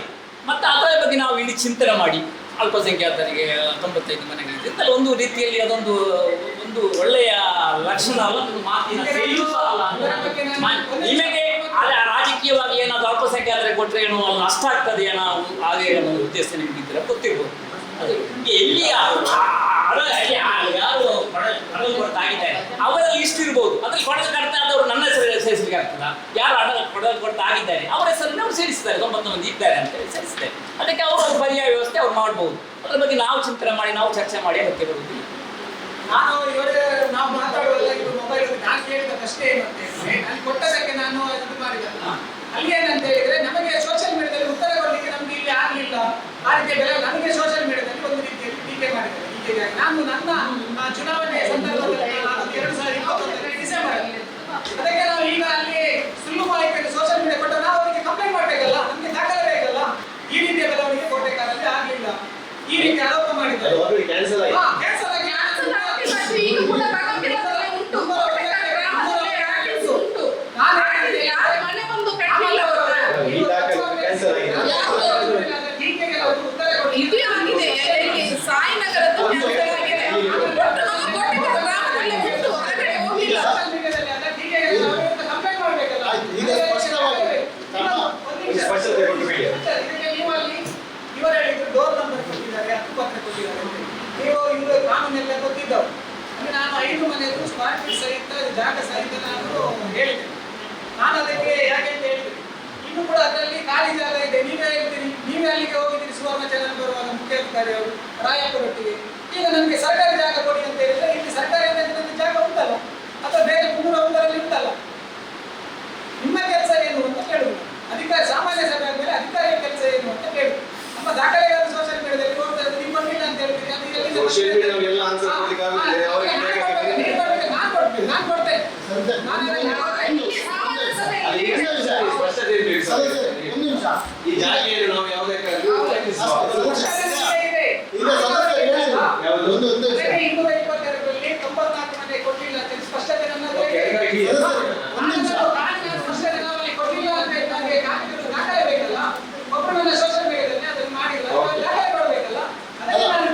ಮತ್ತು ಅದರ ಬಗ್ಗೆ ನಾವು ಇಲ್ಲಿ ಚಿಂತನೆ ಮಾಡಿ ಅಲ್ಪಸಂಖ್ಯಾತರಿಗೆ 95 ಮನೆಗಳಿದೆ ಅಂತಲ್ಲ ಒಂದು ರೀತಿಯಲ್ಲಿ ಅದೊಂದು ಒಳ್ಳೆಯ ಲಕ್ಷಣ ಅಲ್ಲ, ಒಂದು ಮಾತಿನ ಶೈಲಿಯೂ ಸಹ ಅಲ್ಲ. ನಿಮಗೆ ರಾಜಕೀಯವಾಗಿ ಏನಾದ್ರು ಅಲ್ಪಸಂಖ್ಯಾತರಿಗೆ ಕೊಟ್ಟರೆ ಏನೋ ನಷ್ಟ ಆಗ್ತದೆ ಏನೋ ಹಾಗೆ ಏನೋ ಉದ್ದೇಶ ನಿಮಗಿದ್ರೆ ಗೊತ್ತಿರ್ಬೋದು. ಅದು ಎಲ್ಲಿ ಯಾರು ಕಡಲ್ ಕೊರತಾಗಿದ್ದಾರೆ ಅವರ ಲಿಸ್ಟ್ ಇರ್ಬೋದು. ಅದ್ರಲ್ಲಿ ಕೊಡಲ್ ಕರ್ತಾದವರು ನನ್ನ ಹೆಸರು ಸೇರಿಸಲಿಕ್ಕೆ ಆಗ್ತದ? ಯಾರು ಕೊಡಲ್ ಕೊರತಾಗಿದ್ದಾರೆ ಅವರ ಹೆಸರನ್ನು ಅವ್ರು ಸೇರಿಸಿದ್ದಾರೆ. 90 ಮಂದಿ ಇದ್ದಾರೆ ಅಂತ ಸೇರಿಸಿದ್ದಾರೆ. ಅದಕ್ಕೆ ಅವರು ಪರ್ಯಾಯ ವ್ಯವಸ್ಥೆ ಅವ್ರು ಮಾಡ್ಬೋದು. ಅದ್ರ ಬಗ್ಗೆ ನಾವು ಚಿಂತನೆ ಮಾಡಿ ನಾವು ಚರ್ಚೆ ಮಾಡಿ ಅದಕ್ಕೆ ಬರುವುದಿಲ್ಲ. ನಾವು ಮಾತಾಡುವಲ್ಲ ಇದು ಮೊಬೈಲ್ ನಾನು ಕೇಳಿದಷ್ಟೇ ಏನು ಅಂತ ಹೇಳಿದ್ರೆ ಅಲ್ಲಿ ಕೊಟ್ಟದಕ್ಕೆ ನಾನು ಇದು ಮಾಡಿದಲ್ಲ. ಅಲ್ಲಿ ಏನಂತ ಹೇಳಿದ್ರೆ ನಮಗೆ ಸೋಷಿಯಲ್ ಮೀಡಿಯಾದಲ್ಲಿ ಉತ್ತರ ಕೊಡಲಿಕ್ಕೆ ನಮ್ಗೆ ಇಲ್ಲಿ ಆಗ್ಲಿಲ್ಲ. ಆ ರೀತಿಯ ಬೆಲೆ ನಮಗೆ ಸೋಷಿಯಲ್ ಮೀಡಿಯಾದಲ್ಲಿ ಒಂದು ರೀತಿಯಲ್ಲಿ ಟೀಕೆ ಮಾಡಿದ್ದಾರೆ. ಹೀಗಾಗಿ ನಾನು ನನ್ನ ಚುನಾವಣೆ ಸಂದರ್ಭದಲ್ಲಿ 2021 ಡಿಸೆಂಬರ್ ಅದಕ್ಕೆ ನಾವು ಈಗ ಅಲ್ಲಿ ಸುಳ್ಳು ಮಾಹಿತಿಯನ್ನು ಸೋಷಿಯಲ್ ಮೀಡಿಯಾ ಕೊಟ್ಟು ನಾವು ಅವರಿಗೆ ಕಂಪ್ಲೇಂಟ್ ಮಾಡಬೇಕಲ್ಲ, ನಮಗೆ ದಾಖಲೆ ಬೇಕಲ್ಲ. ಈ ರೀತಿಯ ಬೆಳವಣಿಗೆ ಕೋಟೆಕಾರಲ್ಲಿ ಆಗಲಿಲ್ಲ. ಈ ರೀತಿ ಆರೋಪ ಮಾಡಿದ್ದಾರೆ. ಕ್ಯಾನ್ಸಲ್ ಆಗಿದೆ. ಕ್ಯಾನ್ಸಲ್ ಆಗಿ ಈಗ ಕೂಡ ಬಗಂಬಿಲದಲ್ಲಿ ಉಂಟು, ಕೋಟೆಕಾರ ಗ್ರಾಮದಲ್ಲಿ RTC ಉಂಟು. ಯಾರು ಮನೆ ಬಂದು ಕಟ್ಟಿಲ್ಲ ಈ ದಾಖಲೆ ಕ್ಯಾನ್ಸಲ್ ಆಗಿದೆ. ಇದು ಆಗಿದೆ. ಸಾಯಿನಗರದ್ದು ಕ್ಯಾನ್ಸಲ್ ಆಗಿದೆ. ಒಟ್ಟು ನಮ್ಮ ಕೋಟೆಕಾರ ಗ್ರಾಮದಲ್ಲಿ ಉಂಟು, ಹೊರಗಡೆ ಹೋಗಿಲ್ಲ. ಈಗ ಸ್ಪಷ್ಟವಾಗಿ ಸ್ಪಷ್ಟತೆ ಕೊಟ್ಟು ಬಿಡಿ. ಇವರು ಹೇಳಿದ್ರು ಡೋರ್ ನಂಬರ್ ಕೊಟ್ಟಿದ್ದಾರೆ, ಹಕ್ಕುಪತ್ರ ಕೊಟ್ಟಿದ್ದಾರೆ ಅಂತ. ನೀವು ಇವರು ಕಾನೂನೆಲ್ಲ ಗೊತ್ತಿದ್ದವು. ಅಂದ್ರೆ ನಾನು 5 ಮನೆಯದು ಸ್ಕ್ವಾರ್ ಫೀಟ್ ಸಹಿತ ಜಾಗ ಸಹಿತ ನಾನು ಹೇಳಿದೆ. ನಾನು ಅದಕ್ಕೆ ಯಾಕೆ ಅಂತ ಹೇಳಿದ್ರಿ, ಇನ್ನು ಕೂಡ ಅದರಲ್ಲಿ ಖಾಲಿ ಜಾಗ ಇದೆ. ನೀವೇ ಹೇಳ್ತೀರಿ, ನೀವೇ ಅಲ್ಲಿಗೆ ಹೋಗಿದ್ದೀರಿ ಸುವರ್ಣ ಚಾನಲ್ ಬರುವಾಗ ಮುಖ್ಯಾಧಿಕಾರಿ ಅವರು ರಾಯಪುರೊಟ್ಟಿಗೆ. ಈಗ ನಮಗೆ ಸರ್ಕಾರಿ ಜಾಗ ಕೊಡಿ ಅಂತ ಹೇಳಿದ್ರೆ ಇಲ್ಲಿ ಸರ್ಕಾರಿ ಜಾಗ ಉಂಟಲ್ಲ ಅಥವಾ ಬೇರೆ 301ರಲ್ಲಿ ಉಂಟಲ್ಲ. ನಿಮ್ಮ ಕೆಲಸ ಏನು ಅಂತ ಕೇಳುದು. ಅಧಿಕಾರಿ ಸಾಮಾನ್ಯ ಸಭೆ ಆದ್ಮೇಲೆ ಅಧಿಕಾರಿಯ ಕೆಲಸ ಏನು ಅಂತ ಕೇಳುದು. ನಮ್ಮ ದಾಖಲೆಗಳನ್ನು ಸೋಷಿಯಲ್ ಮೀಡಿಯಾದಲ್ಲಿ ನೋಡ್ತಾ ಇರೋದು ನೀವು ಕೊಟ್ಟಿಲ್ಲ ಅಂತ ಹೇಳ್ತೀರಿ. ಅದು ಎಲ್ಲಿ ಸೋಷಿಯಲ್ ಮೀಡಿಯಾದವರೆಲ್ಲ ಆನ್ಸರ್ ಕೊಡ್ಲಿಕ್ಕೆ ಆಗುದಿಲ್ಲ. ಅವರಿಗೆ ನಾನು ಕೊಡ್ತೇನೆ. ಅದು ಈಗ ಸ್ಪಷ್ಟತೆ ಇರ್ಬೇಕು ಸರ್. ಒಂದು ನಿಮಿಷ. ಈ ಜಾಗೆಯನ್ನು ನಾವು ಯಾವುದಕ್ಕಾದ್ರೂ ಪ್ರಯತ್ನಿಸುವ. ಈಗ ಸದಸ್ಯರು ಹೇಳಿದ್ರು. ಯಾವುದು? ಒಂದು ನಿಮಿಷ. 222ರಲ್ಲಿ 94 ಮನೆ ಕೊಟ್ಟಿಲ್ಲ ಅಂತ ಸ್ಪಷ್ಟತೆ ನನ್ನದು ಓಕೆ, ಹಾಗಾಗಿ ಒಂದು ನಿಮಿಷ. ಸ್ಪಷ್ಟತೆ ನಾವಲ್ಲಿ ಕೊಟ್ಟಿಲ್ಲ ಅಂತ ನಮಗೆ ದಾಖಲೆ ಬೇಕಲ್ಲ. ಒಬ್ಬರನ್ನ ಸೋಷಿಯಲ್ ಮೀಡಿಯಾದಲ್ಲಿ ಅದನ್ನು ಮಾಡಿಲ್ಲ, ದಾಖಲೆ ಕೊಡಬೇಕಲ್ಲ. ಅದಕ್ಕೆ ನಾನು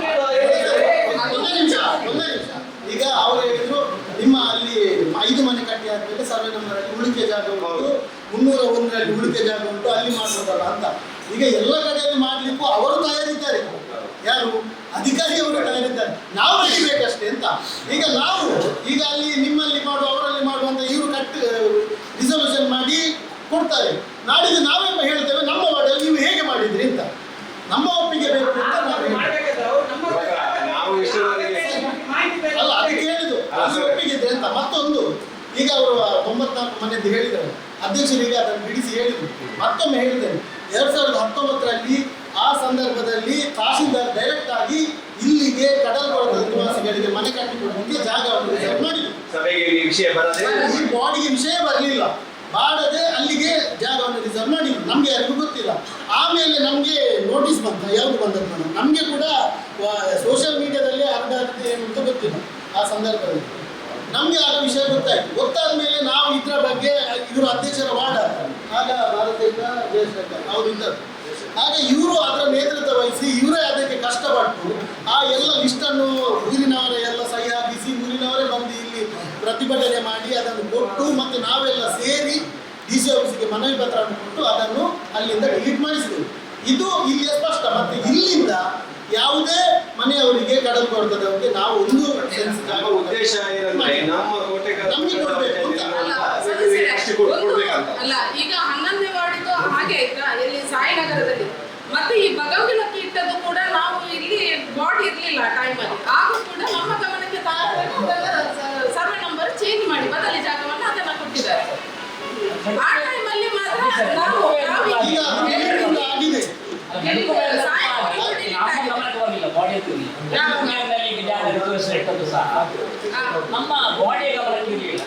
ಒಂದು ನಿಮಿಷ. ಈಗ ಅವ್ರು ಹೇಳಿದ್ರು ನಿಮ್ಮ ಅಲ್ಲಿ 5 ಮನೆ ಕಟ್ಟಿ ಆದ್ಮೇಲೆ ಸರ್ವೆ ನಂಬರ್ ಅಲ್ಲಿ ಉಳಿಕೆ ಜಾಗ ಉಂಟು, 301ರಲ್ಲಿ ಉಳಿಕೆ ಜಾಗ ಉಂಟು, ಅಲ್ಲಿ ಮಾಡ್ಬೋದಲ್ಲ ಅಂತ. ಈಗ ಎಲ್ಲ ಕಡೆಯಲ್ಲಿ ಮಾಡ್ಲಿಕ್ಕೂ ಅವರು ತಯಾರಿದ್ದಾರೆ. ಯಾರು ಅಧಿಕಾರಿಯವರು ತಯಾರಿದ್ದಾರೆ. ನಾವು ನಡಿಬೇಕಷ್ಟೇ ಅಂತ. ಈಗ ನಾವು ಈಗ ಅಲ್ಲಿ ನಿಮ್ಮಲ್ಲಿ ಮಾಡುವ ಅವರಲ್ಲಿ ಮಾಡುವಂತ ಇವರು ರಿಸರ್ವೇಷನ್ ಮಾಡಿ ಕೊಡ್ತಾರೆ. ನಾಡಿದ್ದು ನಾವೇ ಹೇಳ್ತೇವೆ ನಮ್ಮ ವಾರ್ಡಲ್ಲಿ ನೀವು ಹೇಗೆ ಮಾಡಿದ್ರಿ ಅಂತ. ನಮ್ಮ ಒಪ್ಪಿಗೆ ಬೇಕು ಅಂತ ನಾವು ಮಾಡಬೇಕಾದ್ರೆ ಅವರು ನಮ್ಮ ನಾವು ಇಷ್ಟರವರೆಗೆ ಮಾಹಿತಿ ಬೇಕು. ಅಲ್ಲ ಅದಕ್ಕೆ ಹೇಳಿದ್ದು ಅದು ಒಪ್ಪಿಗೆ ಅಂತ. ಮತ್ತೊಂದು ಈಗ ಅವರು 94 ಮನೆಯದ್ದು ಹೇಳಿದ್ದಾರೆ ಅಧ್ಯಕ್ಷರಿಗೆ ಅದನ್ನು ಬಿಡಿಸಿ ಹೇಳಿದ್ರು. ಮತ್ತೊಮ್ಮೆ ಹೇಳಿದ್ದೇನೆ, 2019ರಲ್ಲಿ ಆ ಸಂದರ್ಭದಲ್ಲಿ ತಹಶೀಲ್ದಾರ್ ಡೈರೆಕ್ಟ್ ಆಗಿ ಇಲ್ಲಿಗೆ ಕಡಲ್ಕೊರೆತದ ನಿವಾಸಿಗಳಿಗೆ ಮನೆ ಕಟ್ಟಿಕೊಡಲಿಕ್ಕೆ ಜಾಗವನ್ನು ರಿಸರ್ವ್ ಮಾಡಿದ್ರು. ಸಭೆಗೆ ಈ ವಿಷಯ ಬರದೆ ಈ ಬಾಡಿಗೆ ವಿಷಯ ಬರಲಿಲ್ಲ, ಮಾಡದೆ ಅಲ್ಲಿಗೆ ಜಾಗವನ್ನು ರಿಸರ್ವ್ ಮಾಡಿದ್ರು. ನಮ್ಗೆ ಯಾರಿಗೂ ಗೊತ್ತಿಲ್ಲ. ಆಮೇಲೆ ನಮಗೆ ನೋಟಿಸ್ ಬಂತ, ಯಾವುದು ಬಂದದ್ದು ಮೇಡಮ್, ನಮಗೆ ಕೂಡ ಸೋಷಿಯಲ್ ಮೀಡಿಯಾದಲ್ಲಿ ಹರಡಾಗಿದೆ ಅಂತ ಗೊತ್ತಿಲ್ಲ ಆ ಸಂದರ್ಭದಲ್ಲಿ. ನಮಗೆ ಆಗ ವಿಷಯ ಗೊತ್ತಾದ ಮೇಲೆ ನಾವು ಇದರ ಬಗ್ಗೆ ಇವರು ಅಧ್ಯಕ್ಷರ ವಾರ್ಡ್ ಆಗ ಭಾರತದಿಂದ ಜಯಶಂಕರ್ ಅವರು ಇದ್ದರು. ಆಗ ಇವರು ಅದರ ನೇತೃತ್ವ ವಹಿಸಿ ಇವರೇ ಅದಕ್ಕೆ ಕಷ್ಟಪಟ್ಟು ಆ ಎಲ್ಲ ಲಿಸ್ಟನ್ನು ಊರಿನವರ ಎಲ್ಲ ಸಹಿ ಹಾಕಿಸಿ ಊರಿನವರೇ ಬಂದು ಇಲ್ಲಿ ಪ್ರತಿಭಟನೆ ಮಾಡಿ ಅದನ್ನು ಕೊಟ್ಟು ಮತ್ತು ನಾವೆಲ್ಲ ಸೇರಿ DC ಆಫೀಸಿಗೆ ಮನವಿ ಪತ್ರವನ್ನು ಕೊಟ್ಟು ಅದನ್ನು ಅಲ್ಲಿಂದ ಡಿಲೀಟ್ ಮಾಡಿಸಿದೆವು. ಇದು ಇಲ್ಲಿ ಸ್ಪಷ್ಟ. ಮತ್ತು ಇಲ್ಲಿಂದ ಯಾವುದೇ ಮನೆಯವರಿಗೆ ಕಡಲು ಕೊಡ್ತದೆ ಅವ್ರಿಗೆ ನಾವು ಒಂದು ನಮ್ಮ ಉದ್ದೇಶ ಏನಂದ್ರೆ ನಮ್ಮ ನಮ್ಗೆ ಕೊಡ್ಬೇಕು ಅಂತ. ಅಲ್ಲ ಈಗ 11ನೇ ವಾರ್ಡಿದು ಹಾಗೆ ಆಯ್ತಾ ಇಲ್ಲಿ ಸಾಯಿನಗರದಲ್ಲಿ ಮತ್ತೆ ಈ ಬಗೌಗಿಲಕ್ಕೆ ಇಟ್ಟದ್ದು ಕೂಡ ನಾವು ಇಲ್ಲಿ ವಾರ್ಡ್ ಇರ್ಲಿಲ್ಲ ಟೈಮಲ್ಲಿ. ಆಗ ಕೂಡ ನಮ್ಮ ಗಮನಕ್ಕೆ ಸರ್ವೆ ನಂಬರ್ ಚೇಂಜ್ ಮಾಡಿ ಬದಲಿ ಜಾಗವನ್ನು ಅದನ್ನ ಕೊಟ್ಟಿದ್ದಾರೆ. ಆ ಟೈಮಲ್ಲಿ ಮಾತ್ರ ನಾವು ಈಗ ಅದು ಡಿಲೀಟ್ ಆಗಿದೆ. ನಮ್ಮ ಬಾಡಿಯ ಗಮನಕ್ಕೆ ಇರಲಿಲ್ಲ.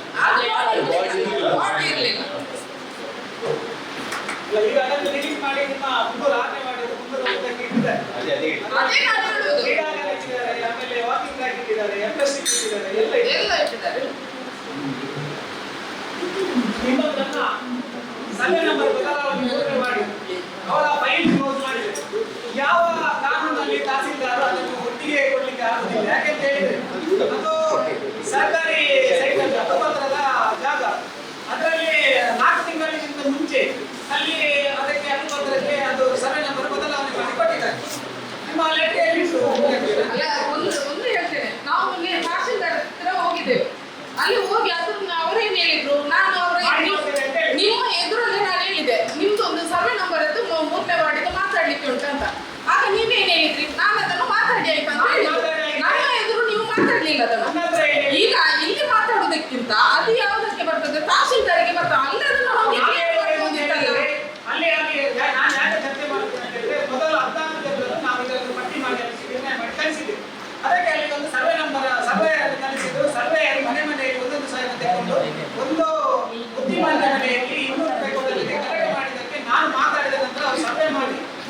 ಈಗ ಅದನ್ನು ಡಿಲೀಟ್ ಮಾಡಿ ನಿಮ್ಮ ಮುಂದೂರು 6ನೇ ವಾರ್ಡ್ ಮುಂದೂರು ಒಂದಕ್ಕೆ ಇಟ್ಟಿದ್ದಾರೆ. ಕ್ರೀಡಾಂಗಣ ಇಟ್ಟಿದ್ದಾರೆ, ಆಮೇಲೆ ವಾಕಿಂಗ್ ಟ್ರ್ಯಾಕ್ ಇಟ್ಟಿದ್ದಾರೆ, MSC ಇಟ್ಟಿದ್ದಾರೆ, ಎಲ್ಲ ಇಟ್ಟಿದ್ದಾರೆ. ಇನ್ನೊಂದನ್ನ ಸರ್ವೆ ನಂಬರ್ ಬದಲಾವಣೆ ಮಾಡಿ ಅವರ ಫೈಲ್ ಕ್ಲೋಸ್ ಮಾಡಿದ್ರು. ಯಾವ ಕಾನೂನಲ್ಲಿ ತಹಸೀಲ್ದಾರ್ ಅದನ್ನು ಒಟ್ಟಿಗೆ ಕೊಡ್ಲಿಕ್ಕೆ ಆಗುದಿಲ್ಲ. ಯಾಕೆಂತ ಹೇಳಿದ್ರೆ ಅದು ಸರ್ಕಾರಿ ಸೈಟ್ ಹಕ್ಕುಪತ್ರದ ಜಾಗ. ಅದರಲ್ಲಿ 4 ತಿಂಗಳಿಗಿಂತ ಮುಂಚೆ ಅಲ್ಲಿ ಅದಕ್ಕೆ ಹಕ್ಕುಪತ್ರಕ್ಕೆ ಅದು ಸರ್ವೆ ನಂಬರ್ ಬದಲಾವಣೆ ಮಾಡಿ ಕೊಟ್ಟಿದ್ದಾರೆ. ನಿಮ್ಮ ಲೆಟರ್ನಲ್ಲಿ ಒಂದು ಹೇಳ್ತೇನೆ, ನಾವು ಇಲ್ಲಿ ತಹಸೀಲ್ದಾರ್ ಹತ್ರ ಹೋಗಿದ್ದೇವೆ. ಅಲ್ಲಿ ಹೋಗಿ ಅದನ್ನ ಅವರೇನು ಹೇಳಿದ್ರು, ನಾನು ಅವರ ನಿಮ್ಮ ಎದುರಲ್ಲಿ ನಾನು ಹೇಳಿದೆ ನಿಮ್ದು ಒಂದು ಸರ್ವೆ ನಂಬರ್ ಅದು 3ನೇ ವಾರ್ಡಿಗೆ ಮಾತಾಡ್ಲಿಕ್ಕೆ ಉಂಟಂತ. ಆಗ ನೀವೇನು ಹೇಳಿದ್ರಿ, ನಾನು ಅದನ್ನು ಮಾತಾಡಿ ಆಯ್ತು ಅಂತ ಹೇಳಿದ್ರು. ನನ್ನ ಎದುರು ನೀವು ಮಾತಾಡ್ಲಿಲ್ಲ ಅದನ್ನು. ಈಗ ಇಲ್ಲಿ ಮಾತಾಡೋದಕ್ಕಿಂತ ಅದು ಯಾವುದಕ್ಕೆ ಬರ್ತದೆ, ತಹಸೀಲ್ದಾರಿಗೆ ಬರ್ತದೆ. ಅಲ್ಲಿ ಅದನ್ನು ಅಲ್ಲಿ ನಾನು ಯಾಕೆ ಚರ್ಚೆ ಮಾಡ್ತೀನಿ ಅಂತ ಹೇಳಿದ್ರೆ ಮೊದಲು 14 ನಾವು ಇದನ್ನು ಪಟ್ಟಿ ಮಾಡಿ ನಿರ್ಣಯ ಮಾಡಿ ಕಳಿಸಿದ್ವಿ. ಅದಕ್ಕೆ ಅಲ್ಲಿ ಒಂದು ಸರ್ವೆ ನಂಬರ್ ಕಳಿಸಿದ್ರು. ಸರ್ವೆಯರು ಮನೆಯಲ್ಲಿ 1,000 ತೆಗೆದುಕೊಂಡು ಒಂದು ಬುದ್ಧಿಮಾಂದ್ಯ ಮನೆಯಲ್ಲಿ 200 ರೂಪಾಯಿ ಕೊಡಲಿಕ್ಕೆ ಕರೆಕ್ಟ್ ಮಾಡಿದ್ದಕ್ಕೆ ನಾನು ಮಾತಾಡಿದ ನಂತರ ಅವರು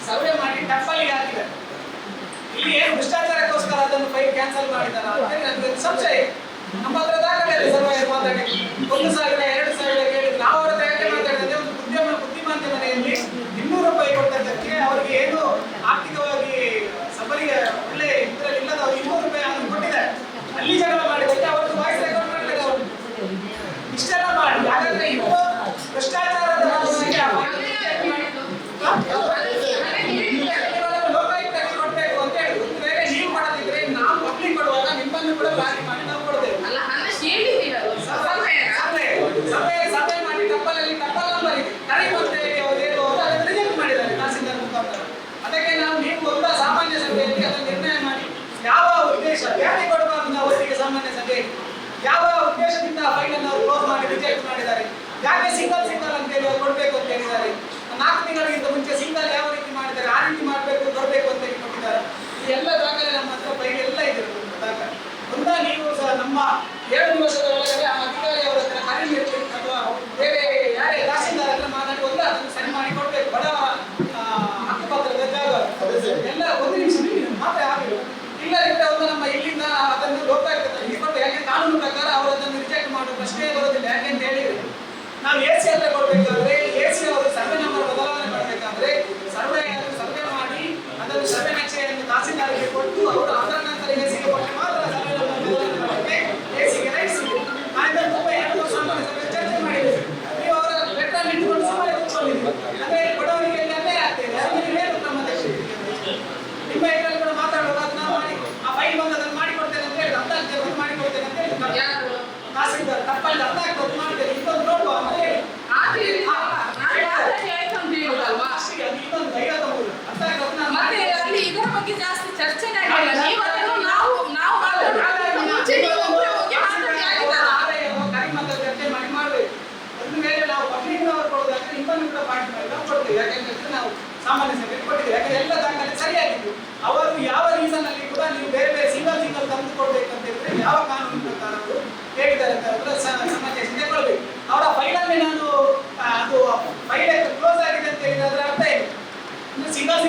ಸರ್ವೆ ಮಾಡಿ ಟಪ್ಪಲ್ಲಿಗೆ ಹಾಕಿದ್ದಾರೆ. ಇಲ್ಲಿ ಏನು ಭ್ರಷ್ಟಾಚಾರಕ್ಕೋಸ್ಕರ ಅದನ್ನು ಫೈಲ್ ಕ್ಯಾನ್ಸಲ್ ಮಾಡಿದಾರ ಅಂತ ನನಗೆ ಸಂಶಯ. ನಮ್ಮ ಹತ್ರ ದಾಖಲೆ ಸರ್ವೆಯರು ಮಾತಾಡಿ 1,000 2,000 ಕೇಳಿದ್ರು. ನಾವು ಅವರ ಯಾಕೆ ಮಾತಾಡಿದ್ರೆ ಒಂದು ಬುದ್ಧಿಮಾಂದ್ಯ ಮನೆಯಲ್ಲಿ 200 ರೂಪಾಯಿ ಕೊಟ್ಟದ್ದಕ್ಕೆ ಅವರಿಗೆ ಏನು ಆರ್ಥಿಕವಾಗಿ ಸಬಲಿಗೆ ಒಳ್ಳೆ ಇದರಲ್ಲಿ ಇಲ್ಲದ 200 ರೂಪಾಯಿ ಅದನ್ನು ಕೊಟ್ಟಿದ್ದಾರೆ. ಅಲ್ಲಿ ಜಗಳ ಮಾಡಿದ್ದಕ್ಕೆ ಅವತ್ತು ವಾಯ್ಸ್ ರೆಕಾರ್ಡ್ ಮಾಡಿದ್ದಾರೆ. ಅವರು ಇಷ್ಟೆಲ್ಲ ಮಾಡಿ ಹಾಗಾದ್ರೆ ಇವರು ಭ್ರಷ್ಟಾಚಾರದ ಲೋಕಾಯುಕ್ತಕ್ಕೆ ಕೊಡ್ಬೇಕು ಅಂತ ಹೇಳಿ ಒಂದು ವೇಳೆ ನೀವು ಮಾಡೋದಿದ್ರೆ ನಾವು ಪಬ್ಲಿಕ್ ಕೊಡುವಾಗ ನಿಮ್ಮನ್ನು ಕೂಡ ಬಾರಿ ಮಾಡಿ ನಾವು ಕೊಡ್ತೇವೆ. ಸಭೆ ಮಾಡಿ ಟಪ್ಪಲ್ ನಂಬರ್ ಇದೆ ಕರೆಕ್ಟ್ ಅಂತ ಹೇಳಿ ಅವರು ಹೇಳುವಾಗ ಅದನ್ನು ರಿಜೆಕ್ಟ್ ಮಾಡಿದ್ದಾರೆ ತಹಸೀಲ್ದಾರ್ ಮುಖಾಂತರ. ಅದಕ್ಕೆ ನಾವು ನೀವು ಒಂದು ಸಾಮಾನ್ಯ ಸಭೆಯಲ್ಲಿ ಅದನ್ನು ನಿರ್ಣಯ ಮಾಡಿ ಯಾವ ಉದ್ದೇಶ ಯಾಕೆ ಕೊಡಬಾರ್ದು. ನಾವು ಒಟ್ಟಿಗೆ ಸಾಮಾನ್ಯ ಸಭೆಯಲ್ಲಿ ಯಾವ ಉದ್ದೇಶದಿಂದ ಫೈಲ್ ಅನ್ನು ಅವರು ಕ್ಲೋಸ್ ಮಾಡಿ ರಿಜೆಕ್ಟ್ ಮಾಡಿದ್ದಾರೆ, ಯಾಕೆ ಸಿಂಗಲ್ ಅಂತ ಹೇಳಿ ಕೊಡಬೇಕು ಅಂತ ಹೇಳಿದ್ದಾರೆ. 4 ತಿಂಗಳಿಗಿಂತ ಮುಂಚೆ ಸಿಂಗಲ್ ಯಾವ ರೀತಿ ಮಾಡಿದ್ದಾರೆ ಆ ರೀತಿ ಮಾಡಬೇಕು ಕೊಡಬೇಕು ಅಂತ ಹೇಳಿ ಕೊಟ್ಟಿದ್ದಾರೆ. ಈ ಎಲ್ಲ ದಾಖಲೆ ನಮ್ಮ ಹತ್ರ ಫೈಲ್ ಎಲ್ಲ ಇದೆ ದಾಖಲೆ. ಒಂದಾ ನೀವು ಸಹ ನಮ್ಮ 7 ದಿವಸದ ಒಳಗಡೆ ಆ ಅಧಿಕಾರಿ ಅವರ ಹತ್ರ ಕರೀಬೇಕು ಅಥವಾ ಬೇರೆ ಯಾರೇ ತಹಸೀಲ್ದಾರ್ ಹತ್ರ ಮಾತಾಡಿ ಒಂದು ಅದನ್ನು ಸರಿ ಮಾಡಿ ಕೊಡಬೇಕು. ಬಡವರ ಹಕ್ಕುಪತ್ರದ ಜಾಗ ಎಲ್ಲ 1 ನಿಮಿಷ ಮಾತ್ರ ಆಗಬೇಕು. ಇಲ್ಲದಿದ್ದರೆ ಒಂದು ನಮ್ಮ ಇಲ್ಲಿಂದ ಅದನ್ನು ಲೋಕಾಯುಕ್ತಕ್ಕೆ ಕೊಟ್ಟು, ಯಾಕೆ ಕಾನೂನು ಪ್ರಕಾರ ಅವರು ಅದನ್ನು ರಿಜೆಕ್ಟ್ ಮಾಡುವ ಪ್ರಶ್ನೆ ಬರೋದಿಲ್ಲ. ಯಾಕೆ ಅಂತ ಹೇಳಿದ್ರೆ ನಾವು AC ಅಂತ ಕೊಡಬೇಕಾದ್ರೆ AC ಅವರು ಸರ್ವೆ ನಂಬರ್ ಬದಲಾವಣೆ ಮಾಡಬೇಕಾದ್ರೆ ಸರ್ವೆ ಮಾಡಿ ಅದನ್ನು ಸರ್ವೆ ನಕ್ಷೆಯನ್ನು ತಹಸೀಲ್ದಾರ್ಗೆ ಕೊಟ್ಟು ಅವರು ಅದರ ನಂತರ AC ಗೆ ಕೊಟ್ಟು ಮಾತ್ರ ಸರ್ವೆ ನಂಬರ್ ಬದಲಾವಣೆ ಮಾಡಲಿಕ್ಕೆ AC ಗೆ ರೈಟ್ಸ್ ಇದೆ. ನಾನು ತುಂಬ 2 ವರ್ಷ ಚರ್ಚೆ ಮಾಡಿದ್ದೇವೆ. ನೀವು ಅವರ ಲೆಟರ್ ಇಟ್ಟುಕೊಂಡು ಸುಮ್ಮನೆ ಕೂತ್ಕೊಂಡಿದ್ದೀವಿ. ಅಂದ್ರೆ ಬಡವರಿಗೆ ಅನ್ಯಾಯ ಆಗ್ತದೆ. ಅದನ್ನು ನೀವೇನು ಕ್ರಮ ತೆಗೆದುಕೊಳ್ಳಿ. ನಿಮ್ಮ ಇದರಲ್ಲಿ ಕೂಡ ಮಾತಾಡುವಾಗ ಅದನ್ನ ಮಾಡಿ ಆ ಫೈಲ್ ಬಂದು ಅದನ್ನು ಮಾಡಿಕೊಡ್ತೇನೆ ಅಂತ ಹೇಳಿ 14 ಮಾಡಿಕೊಡ್ತೇನೆ ಅಂತ ಹೇಳಿ ತಹಸೀಲ್ದಾರ್ ತಪ್ಪಲ್ಲಿ 14 ಮಾಡ್ತೇನೆ ಇದೊಂದು ನೋಡುವ ಅಂತ ಹೇಳಿ ಮತ್ತೆ ಅಲ್ಲಿ ಇದರ ಬಗ್ಗೆ ಜಾಸ್ತಿ ಚರ್ಚೆನೇ ಆಗಿಲ್ಲ. ನೀವು ಅದನ್ನು ನಾವು ಮಾತಾಡೋದು ಮುಂಚೆ ನೀವು ಒಬ್ಬರೇ ಹೋಗಿ ಮಾತಾಡಿ ಆಗಿದ್ದಲ್ಲ. ಚರ್ಚೆ ಮಾಡಿ ಮಾಡಬೇಕು. ಒಂದು ವೇಳೆ ನಾವು ಪಬ್ಲಿಕ್ನವರು ಕೊಡೋದಾದ್ರೆ ನಿಮ್ಮನ್ನು ಕೂಡ ಪಾರ್ಟಿ ಮಾಡಿ ನಾವು ಕೊಡ್ತೇವೆ. ಯಾಕೆಂದ್ರೆ ನಾವು ಸಾಮಾನ್ಯ ಸಭೆಗೆ ಕೊಟ್ಟಿದ್ದೇವೆ. ಯಾಕಂದ್ರೆ ಎಲ್ಲ ದಾಖಲೆ ಸರಿಯಾಗಿತ್ತು. ಅವರು ಯಾವ ರೀಸನ್ ಅಲ್ಲಿ ಕೂಡ ನೀವು ಬೇರೆ ಬೇರೆ ಸಿಂಗಲ್ ತಂದು ಕೊಡ್ಬೇಕಂತ ಹೇಳಿದ್ರೆ ಯಾವ ಕಾನೂನು ಪ್ರಕಾರ ಅವರು ಹೇಳಿದ್ದಾರೆ ಅಂತ ಸಮಾಜ ತಗೊಳ್ಬೇಕು. ಅವರ ಫೈಲಲ್ಲಿ ನಾನು ಅದು ಫೈಲ್ ಕ್ಲೋಸ್ ಆಗಿದೆ ಅಂತ ಹೇಳಿದ್ರೆ ಅದರ ಅರ್ಥ ಏನು? ಸಿಂಗಲ್